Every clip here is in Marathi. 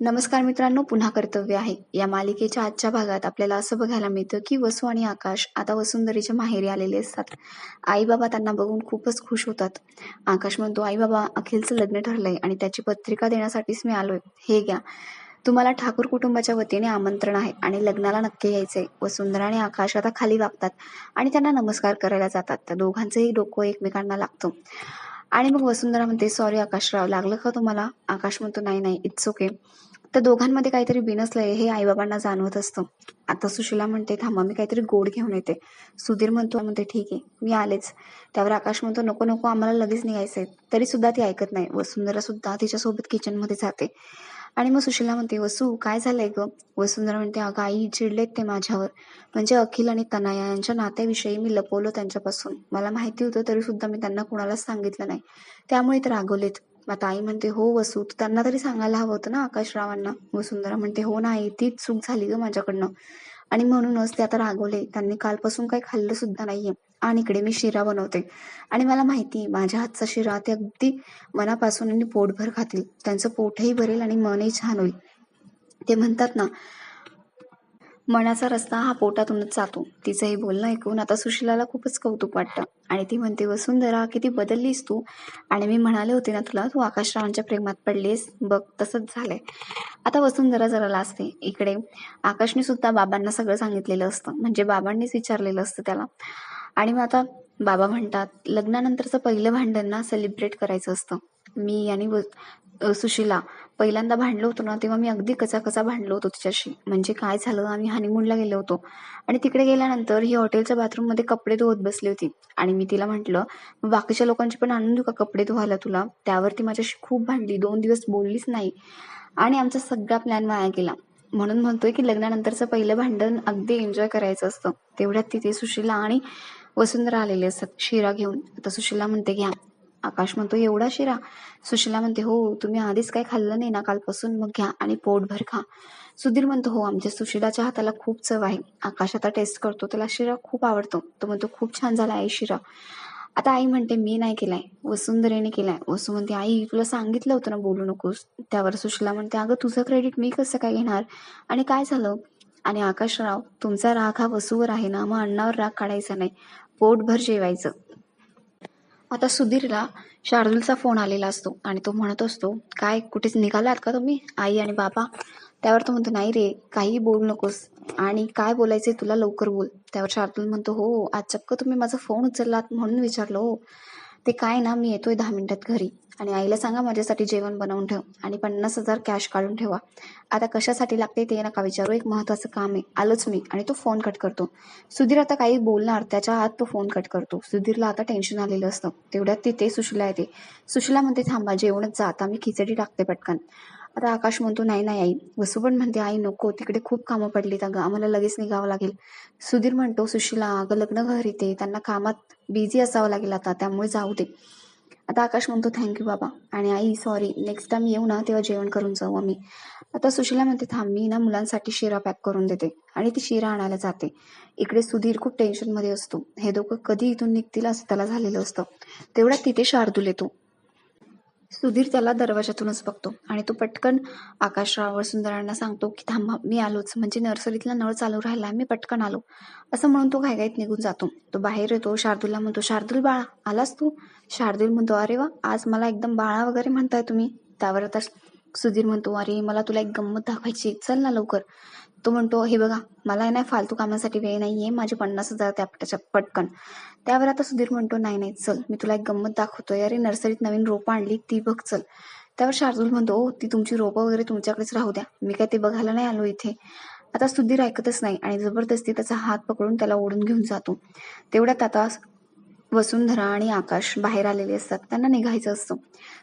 नमस्कार मित्रांनो, पुन्हा कर्तव्य आहे. या मालिकेच्या आजच्या भागात आपल्याला असं बघायला मिळतं, की वसू आणि आकाश आता वसुंधरेच्या माहेरी आलेले असतात. आई-बाबा त्यांना बघून खूपच खुश होतात. आकाश म्हणतो, "आई-बाबा, अखिलचं लग्न ठरलंय आणि त्याची पत्रिका देण्यासाठीच मी आलोय. हे घ्या. तुम्हाला ठाकूर कुटुंबाच्या वतीने आमंत्रण आहे आणि लग्नाला नक्की यायचंय." वसुंधरा आणि आकाश आता खाली वागतात आणि त्यांना नमस्कार करायला जातात. त्या दोघांचंही डोकं एकमेकांना लागतं. आणि मग वसुंधरा म्हणते, "सॉरी आकाशराव, लागलं का तुम्हाला?" आकाश म्हणतो, "नाही, नाही, इट्स ओके." त्या दोघांमध्ये काहीतरी बिनसलंय हे आई-बाबांना जाणवत असतं. आता सुशीला म्हणते, "थांबा, मी काहीतरी गोड घेऊन येते." सुधीर म्हणतो, "ठीक आहे, मी आलेच." त्यावर आकाश म्हणतो, "नको, नको, आम्हाला लगेच निघायचंय." तरी सुद्धा ती ऐकत नाही. वसुंधरा सुद्धा तिच्यासोबत किचनमध्ये जाते. आणि मग सुशीला म्हणते, "वसू, काय झालंय गं?" वसुंधरा म्हणते, "अगं आई, चिडलेत ते माझ्यावर. म्हणजे अखिल आणि तनया यांच्या नात्याविषयी मी लपवलं त्यांच्यापासून. मला माहिती होतं तरी सुद्धा मी त्यांना कुणालाच सांगितलं नाही. त्यामुळे ते रागवलेत." आता आई म्हणते, "हो वसू, तू त्यांना तरी सांगायला हवं होतं ना आकाशरावांना." वसुंधरा म्हणते, "हो ना आई, तीच चूक झाली गं माझ्याकडनं. आणि म्हणूनच ते आता रागवले. त्यांनी कालपासून काही खाल्लं सुद्धा नाहीये. आणि इकडे मी शिरा बनवते. आणि मला माहिती माझ्या हातचा शिरा ते अगदी मनापासून आणि पोटभर खातील. त्यांचं पोटही भरेल आणि मनही छान होईल. ते म्हणतात ना, मनाचा रस्ता हा पोटातूनच जातो." तिचं हे बोलणं ऐकून आता सुशीलाला खूपच कौतुक वाटतं आणि ती म्हणते, "वसुंधरा, किती बदललीस तू. आणि मी म्हणाले होते ना तुला, तू आकाशरावांच्या प्रेमात पडलीस. बघ, तसंच झालंय." आता वसुंधरा जरा लाजते. इकडे आकाशने सुद्धा बाबांना सगळं सांगितलेलं असतं. म्हणजे बाबांनीच विचारलेलं असतं त्याला. आणि मग आता बाबा म्हणतात, "लग्नानंतरचं पहिलं भांडण ना सेलिब्रेट करायचं असतं." मी आणि सुशीला पहिल्यांदा भांडलो होतो ना, तेव्हा मी अगदी कचा भांडलो होतो तिच्याशी. म्हणजे काय झालं, आम्ही हनीमूनला गेलो होतो आणि तिकडे गेल्यानंतर ही हॉटेलच्या बाथरूममध्ये कपडे धुवत बसली होती आणि मी तिला म्हटलं, "बाकीच्या लोकांचे पण आणून देऊ का कपडे धुवायला तुला?" त्यावरती माझ्याशी खूप भांडली. 2 दिवस बोललीच नाही आणि आमचा सगळा प्लॅन वाया गेला. म्हणून म्हणतोय, की लग्नानंतरचं पहिलं भांडण अगदी एन्जॉय करायचं असतं. तेवढ्यात तिथे सुशीला आणि वसुंधरा आलेले असतात शिरा घेऊन. आता सुशीला म्हणते, "घ्या." आकाश म्हणतो, "एवढा शिरा?" सुशीला म्हणते, "हो, तुम्ही आधीच काही खाल्लं नाही ना कालपासून, मग घ्या आणि पोटभर खा." सुधीर म्हणतो, "हो, आमच्या सुशीलाच्या हाताला खूप चव आहे." आकाश आता टेस्ट करतो. त्याला शिरा खूप आवडतो. तो म्हणतो, "खूप छान झाला आहे शिरा." आता आई म्हणते, "मी नाही केलाय, वसुंधरेने केलाय." वसू म्हणते, "आई, तुला सांगितलं होतं ना बोलू नकोस." त्यावर सुशीला म्हणते, "अगं, तुझं क्रेडिट मी कसं काय घेणार? आणि काय झालं?" आणि आकाशराव, "तुमचा राग हा वसूवर आहे ना, मग अण्णावर राग काढायचा नाही. पोटभर जेवायचं." आता सुधीरला शार्दूलचा फोन आलेला असतो आणि तो म्हणत असतो, "काय, कुठेच निघालात का तुम्ही आई आणि बाबा?" त्यावर तो म्हणतो, "नाही रे, काहीही बोलू नकोस आणि काय बोलायचंय तुला लवकर बोल." त्यावर शार्दूल म्हणतो, "हो, आज चक्क तुम्ही माझा फोन उचललात म्हणून विचारलं हो. ते काय ना, मी येतोय 10 मिनिटात घरी आणि आईला सांगा माझ्यासाठी जेवण बनवून ठेव आणि 50,000 कॅश काढून ठेवा. आता कशासाठी लागते ते नका विचारू, एक महत्त्वाचं काम आहे. आलोच मी." आणि तो फोन कट करतो. सुधीर आता काही बोलणार त्याच्या आत तो फोन कट करतो. सुधीरला आता टेन्शन आलेलं असतं. तेवढ्यात तिथे सुशीला येते. सुशीला म्हणते, "थांबा, जेवणच जा आता, मी खिचडी टाकते पटकन." आता आकाश म्हणतो, "नाही, नाही आई." वसू पण म्हणते, "आई नको, तिकडे खूप कामं पडलीत अगं, आम्हाला लगेच निघावं लागेल." सुधीर म्हणतो, "सुशीला, अगं लग्न घरी ते त्यांना कामात बिझी असावं लागेल आता, त्यामुळे जाऊ दे." आता आकाश म्हणतो, "थँक्यू बाबा." आणि आई, "सॉरी, नेक्स्ट टाइम येऊ ना तेव्हा जेवण करून जाऊ आम्ही." आता सुशीला म्हणते, "थांब, मी ना मुलांसाठी शिरा पॅक करून देते." आणि ती शिरा आणायला जाते. इकडे सुधीर खूप टेन्शनमध्ये असतो. हे दोघं कधी इथून निघतील असं त्याला झालेलं असतं. तेवढ्यात तिथे शार्दूल येतो. सुधीर त्याला दरवाजातूनच बघतो आणि तो पटकन आकाशराव वसुंधरांना सांगतो, की "थांबा, मी आलोच. म्हणजे नर्सरीतला नळ चालू राहिला, मी पटकन आलो." असं म्हणून तो घाईघाईत निघून जातो. तो बाहेर येतो. शार्दूलला म्हणतो, "शार्दूल बाळा, आलास तू?" शार्दूल म्हणतो, "अरे वा, आज मला एकदम बाळा वगैरे म्हणताय तुम्ही." त्यावर आता सुधीर म्हणतो, "अरे, मला तुला एक गंमत दाखवायची, चल ना लवकर." तो म्हणतो, "हे बघा, मला आहे ना फालतू कामासाठी वेळ नाहीये, माझे 50,000 त्या पटकन." त्यावर आता सुधीर म्हणतो, "नाही, नाही, चल, मी तुला एक गंमत दाखवतोय. अरे, नर्सरीत नवीन रोपं आणली, ती बघ, चल." त्यावर शार्दूल म्हणतो, "ओ, ती तुमची रोपं वगैरे तुमच्याकडेच राहू द्या. मी काय ते बघायला नाही आलो इथे." आता सुधीर ऐकतच नाही आणि जबरदस्ती त्याचा हात पकडून त्याला ओढून घेऊन जातो. तेवढ्यात आता वसुंधरा आणि आकाश बाहेर आलेले असतात. त्यांना निघायचं असतं.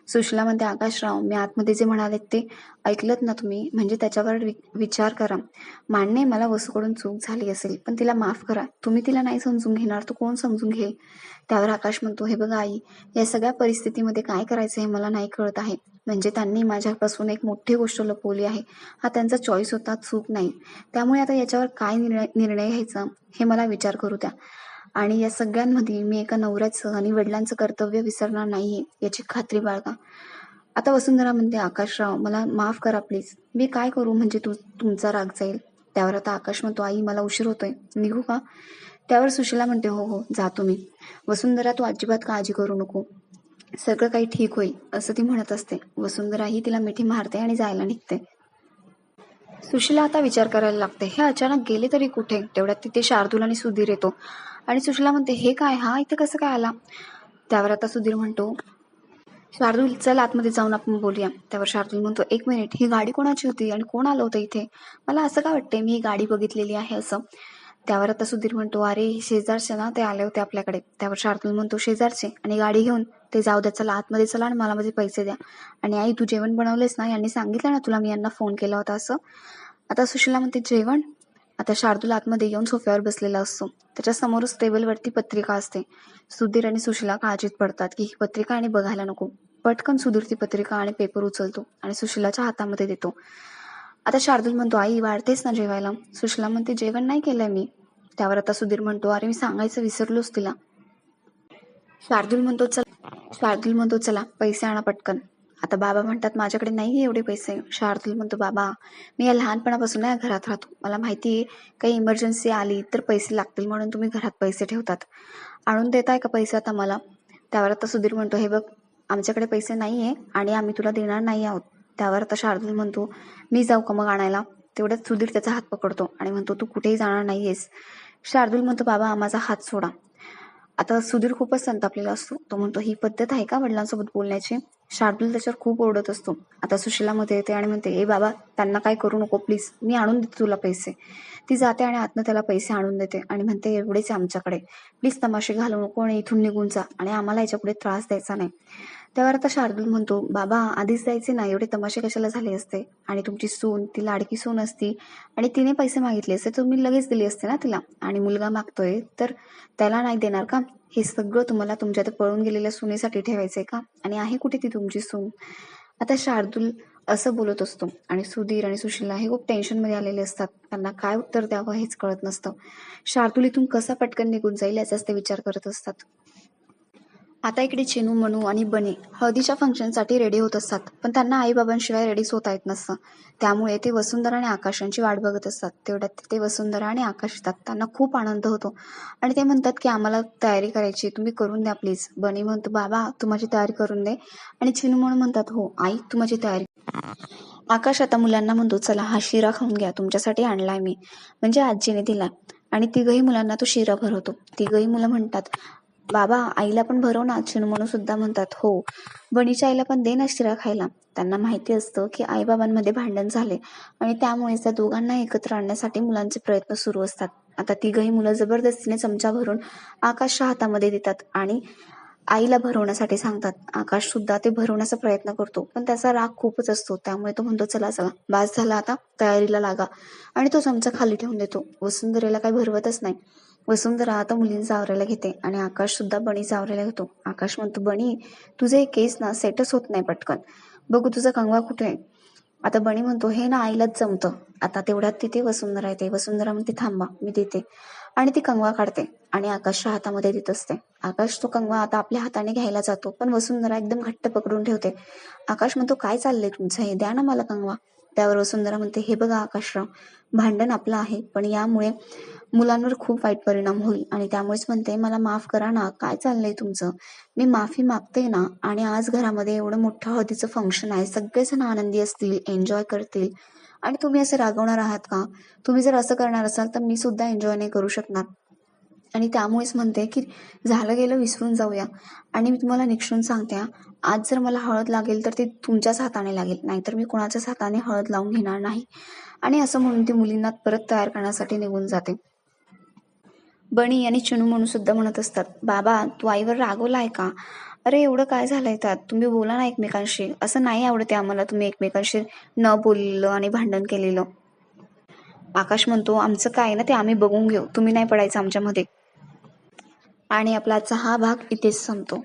सुशीला म्हणते, "आकाशराव, मी आतमध्ये जे म्हणालेत ते ऐकलत ना तुम्ही? म्हणजे त्याच्यावर विचार करा. मान्य आहे मला वसूकडून चूक झाली असेल, पण तिला माफ करा. तुम्ही तिला नाही समजून घेणार तर कोण समजून घेईल?" त्यावर आकाश म्हणतो, "हे बघा आई, या सगळ्या परिस्थितीमध्ये काय करायचं हे मला नाही कळत आहे. म्हणजे त्यांनी माझ्यापासून एक मोठी गोष्ट लपवली आहे. हा त्यांचा चॉईस होता, चूक नाही. त्यामुळे आता याच्यावर काय निर्णय घ्यायचा हे मला विचार करू द्या. आणि या सगळ्यांमध्ये मी एका नवऱ्याचं आणि वडिलांचं कर्तव्य विसरणार नाहीये याची खात्री बाळगा." आता वसुंधरा म्हणते, आकाशराव मला माफ करा प्लीज. मी काय करू म्हणजे तुमचा राग जाईल. त्यावर आता आकाश म्हणतो, आई मला उशीर होतोय, निघू का? त्यावर सुशीला म्हणते, हो हो जा तुम्ही. वसुंधरा तू अजिबात काळजी करू नको, सगळं काही ठीक होईल असं ती म्हणत असते. वसुंधरा ही तिला मिठी मारते आणि जायला निघते. सुशीला आता विचार करायला लागते, हे अचानक गेले तरी कुठे? तेवढ्यात तिथे शार्दूल आणि सुधीर येतो आणि सुशीला म्हणते, हे काय, हा इथे कसं काय आला? त्यावर आता सुधीर म्हणतो, शार्दूल चल आतमध्ये जाऊन आपण बोलूया. त्यावर शार्दूल म्हणतो, एक मिनिट, ही गाडी कोणाची होती आणि कोण आलं होतं इथे? मला असं काय वाटतंय मी ही गाडी बघितलेली आहे असं. त्यावर आता सुधीर म्हणतो, अरे शेजारचे ना ते आले होते आपल्याकडे. त्यावर शार्दूल म्हणतो, शेजारचे आणि गाडी घेऊन? ते जाऊ द्या, चला आतमध्ये चला आणि मला माझे पैसे द्या. आणि आई तू जेवण बनवलेस ना? यांनी सांगितलं ना तुला मी यांना फोन केला होता असं. आता सुशीला म्हणते, जेवण? आता शार्दूल आतमध्ये येऊन सोफ्यावर बसलेला असतो. त्याच्या समोरच टेबलवरती पत्रिका असते. सुधीर आणि सुशीला काळजीत पडतात की ही पत्रिका आणि बघायला नको. पटकन सुधीर ती पत्रिका आणि पेपर उचलतो आणि सुशीलाच्या हातामध्ये देतो. आता शार्दूल म्हणतो, आई वाढतेस ना जेवायला? सुशीला म्हणते, जेवण नाही केलंय मी. त्यावर आता सुधीर म्हणतो, अरे मी सांगायचं विसरलोच तिला. शार्दूल म्हणतो, चला पैसे आणा पटकन. आता बाबा म्हणतात, माझ्याकडे नाही एवढे पैसे. शार्दूल म्हणतो, बाबा मी या लहानपणापासून या घरात राहतो, मला माहिती आहे काही इमर्जन्सी आली तर पैसे लागतील म्हणून तुम्ही घरात पैसे ठेवतात. आणून देताय का पैसे आता मला? त्यावर आता सुधीर म्हणतो, हे बघ आमच्याकडे पैसे नाही आहे आणि आम्ही तुला देणार नाही आहोत. त्यावर आता शार्दूल म्हणतो, मी जाऊ का मग आणायला? तेवढ्यात सुधीर त्याचा हात पकडतो आणि म्हणतो, तू कुठेही जाणार नाहीयेस. शार्दूल म्हणतो, बाबा माझा हात सोडा. आता सुधीर खूपच संतापलेला असतो. तो म्हणतो, ही पद्धत आहे का वडिलांसोबत बोलण्याची? शार्दूल त्याच्यावर खूप ओरडत असतो. आता सुशीला मध्ये येते आणि म्हणते, ए बाबा त्यांना काय करू नको प्लीज, मी आणून देते तुला पैसे. ती जाते आणि आतनं त्याला पैसे आणून देते आणि म्हणते, एवढेच आमच्याकडे, प्लीज तमाशे घालू नको आणि इथून निघून जा आणि आम्हाला याच्यापुढे त्रास द्यायचा नाही. त्यावर आता शार्दूल म्हणतो, बाबा आधीच द्यायचे ना, एवढे तमाशे कशाला झाले असते? आणि तुमची सून ती लाडकी सून असती आणि तिने पैसे मागितले असते तुम्ही लगेच दिले असते ना तिला. आणि मुलगा मागतोय तर त्याला नाही देणार का? हे सगळं तुम्हाला तुमच्या त्या पळून गेलेल्या सुनेसाठी ठेवायचंय का? आणि आहे कुठे ती तुमची सून? आता शार्दूल असं बोलत असतो आणि सुधीर आणि सुशीला हे खूप टेन्शनमध्ये आलेले असतात. त्यांना काय उत्तर द्यावं हेच कळत नसतं. शार्दूल इथून कसा पटकन निघून जाईल याचाच ते विचार करत असतात. आता इकडे चिनू, मनू आणि बने हळदीच्या फंक्शनसाठी रेडी होत असतात, पण त्यांना आईबाबांशिवाय रेडीच होता येत नसतं. त्यामुळे ते वसुंधरा आणि आकाशांची वाट बघत असतात. तेवढ्यात ते वसुंधरा आणि आकाश येतात. त्यांना खूप आनंद होतो आणि ते म्हणतात की आम्हाला तयारी करायची, तुम्ही करून द्या प्लीज. बनी म्हणतो, बाबा तू माझी तयारी करून दे. आणि चिनू म्हणून म्हणतात, हो आई तू माझी तयारी. आकाश आता मुलांना म्हणतो, चला हा शिरा खाऊन घ्या, तुमच्यासाठी आणलाय मी, म्हणजे आजीने दिला. आणि तिघही मुलांना तो शिरा भरवतो. तिघही मुलं म्हणतात, बाबा आईला पण भरव ना. चिनू म्हणून सुद्धा म्हणतात, हो. बनीच्या आईला पण दे ना शिरा खायला. त्यांना माहिती असतं की आईबाबांमध्ये भांडण झाले आणि त्यामुळे त्या दोघांना एकत्र आणण्यासाठी मुलांचे प्रयत्न सुरू असतात. आता तिघही मुलं जबरदस्तीने चमचा भरून आकाशच्या हातामध्ये देतात आणि आईला भरवण्यासाठी सांगतात. आकाश सुद्धा ते भरवण्याचा प्रयत्न करतो, पण त्याचा राग खूपच असतो. त्यामुळे तो म्हणतो, चला चला बास झाला आता, तयारीला लागा. आणि तो चमचा खाली ठेवून देतो. वसुंधरेला काही भरवतच नाही. वसुंधरा आता मुलींचा आवरायला घेते आणि आकाश सुद्धा बनीचा आवरायला घेतो. आकाश म्हणतो, बनी तुझे केस ना सेटच होत नाही पटकन, बघू तुझा कंगवा कुठे आहे? आता बनी म्हणतो, हे ना आईलाच जमतं. आता तेवढ्यात तिथे वसुंधरा येते. वसुंधरा म्हणते, थांबा मी देते. आणि ती कंगवा काढते आणि आकाशच्या हातामध्ये देत असते. आकाश तो कंगवा आता आपल्या हाताने घ्यायला जातो, पण वसुंधरा एकदम घट्ट पकडून ठेवते. आकाश म्हणतो, काय चाललंय तुमचं, हे द्या ना मला कंगवा. त्यावर वसुंधरा म्हणते, हे बघा आकाशराव, भांडण आपलं आहे, पण यामुळे मुलांवर खूप वाईट परिणाम होईल आणि त्यामुळेच म्हणते मला माफ करा ना. काय चाललंय तुमचं? मी माफी मागते ना. आणि आज घरामध्ये एवढं मोठं हळदीचं फंक्शन आहे, सगळेजण आनंदी असतील, एन्जॉय करतील आणि तुम्ही असं रागवणार आहात का? तुम्ही जर असं करणार असाल तर मी सुद्धा एन्जॉय नाही करू शकणार. आणि त्यामुळेच म्हणते की झालं गेलं विसरून जाऊया. आणि मी तुम्हाला निक्षून सांगते, आज जर मला हळद लागेल तर ती तुमच्याच हाताने लागेल, नाहीतर मी कोणाच्याच हाताने हळद लावून घेणार नाही. आणि असं म्हणून ती मुलींना परत तयार करण्यासाठी निघून जाते. बनी आणि चिनू म्हणून सुद्धा म्हणत असतात, बाबा तू आईवर रागवलाय का? अरे एवढं काय झालंय त्यात, तुम्ही बोला ना एकमेकांशी. असं नाही आवडते आम्हाला तुम्ही एकमेकांशी न बोललेलं आणि भांडण केलेलं. आकाश म्हणतो, आमचं काय ना ते आम्ही बघून घेऊ, तुम्ही नाही पडायचं आमच्यामध्ये. आणि आपला आजचा हा भाग इथेच संपतो.